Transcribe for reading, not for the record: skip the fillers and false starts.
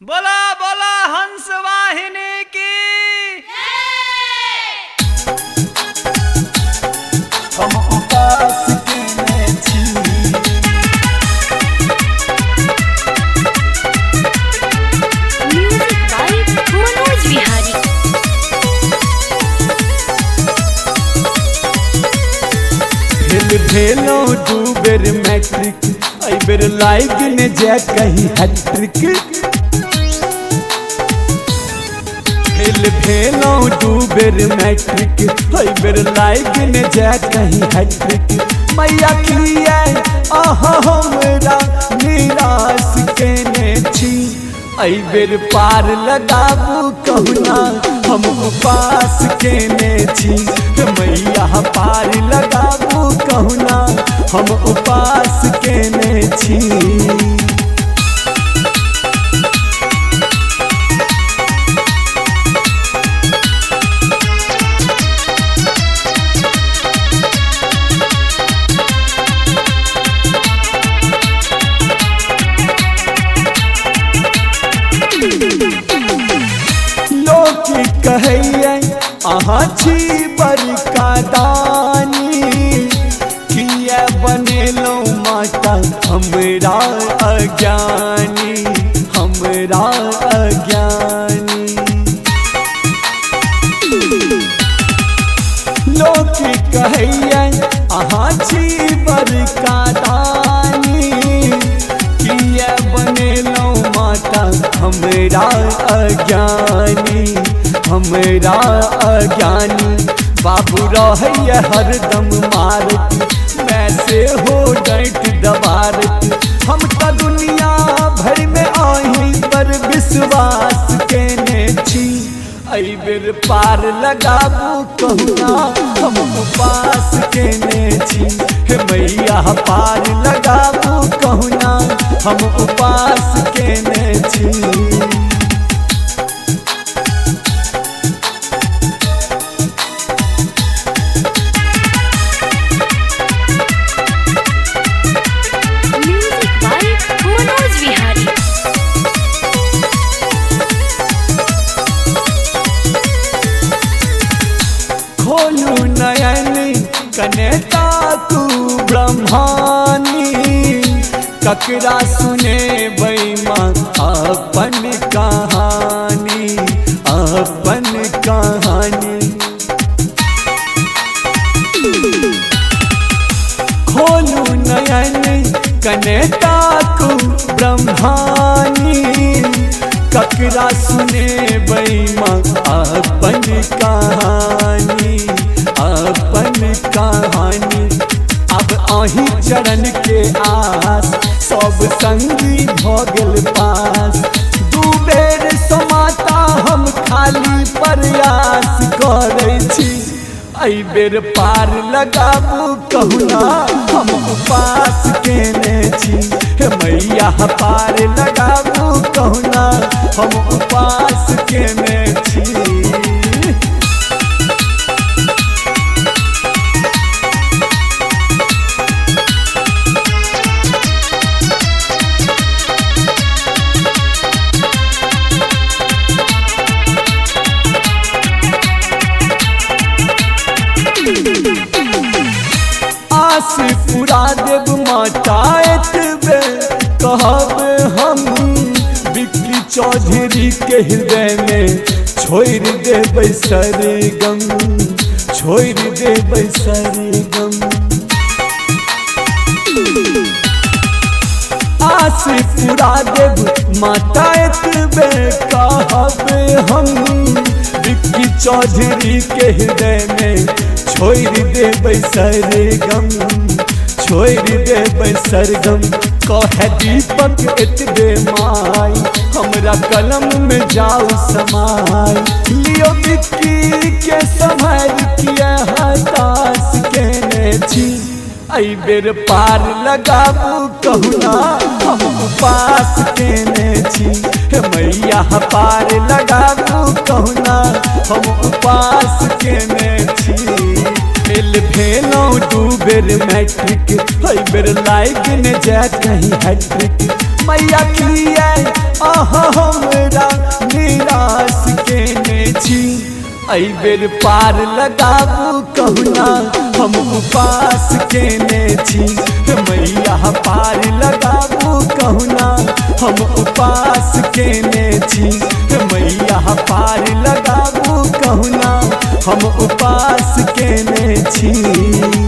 बोला बोला हंस वाहिनी की। हम उपास केने छी। Music by Manoj Vihari. भेलो दू बेर मैट्रिक आई बेर लाइक ने जे कहीं हैट्रिक। भेलो दू बेर मैट्रिक आई बेर लाइक ने जे कहीं हैट्रिक। मैया किए आहा हमरा निराश केने छी। आई बेर पार लगाबू कहुना हम उपास केने छी। मैया पार लगाबू कहुना हम उपास केने छी। लोग कहैये अहाँ छी बड़का दानी। किया बनेलौं माता हमरा अज्ञानी हमरा अज्ञानी। लोग कहैये अहाँ छी बड़का दानी। किया बनेलौं माता हमरा अज्ञानी हमरा अज्ञानी। बाबू रहैये हरदम मारत मैं से हो डांट दबारत। हम तो दुनिया भर में आही पर विश्वास केने छी। आई बेर पार लगाबू कहुना हम उपास केने छी। हे मैया पार लगाबू कहुना हम उपास केने छी। Music by Manoj Vihari. खोलू नयन कने ताकू ब्रह्मानी। ककरा सुने बैमा अपन कहानी अपन कहानी। खोलू नयन कने ताकू ब्रह्मानी। ककरा सुने बैमा अपन कहानी अपन कहानी। अब आही चरण के आस सब संगी भगल पास। दू बेर समाता हम खाली प्रयास करै छी। आई बेर पार लगाबू कहुना हम उपास केने छी। हे मैया पार लगाबू कहुना हम उपास केने छी। आस पूरा देव माता एतबे कहब हम। बिक्की चौधरी के हृदय में छोड़ देबै सरगम छोड़ देबै सरगम। आस पूरा देव माता एतबे कहब हम। बिक्की चौधरी के हृदय में छोड़ देबै सरगम छोड़ देबै सरगम। कहे दीपक एतबे माई हमरा कलम में जाऊ समाई। लियो बिक्की के समय किया हताश केने छी। आई बेर पार लगाबू कहुना हम उपास केने छी। हे मैया पार लगाबू कहुना हम उपास केने छी। भेलो दू बेर मैट्रिक आई बेर लाइक ने जे कहीं हैट्रिक। मैया किए अहाँ हमरा निराश केने छी। एहि बेर पार लगाबू कहुना हम उपास केने छी। मैया पार लगाबू कहुना हम उपास केने छी। मैया पार लगाबू कहुना हम उपास केने छी।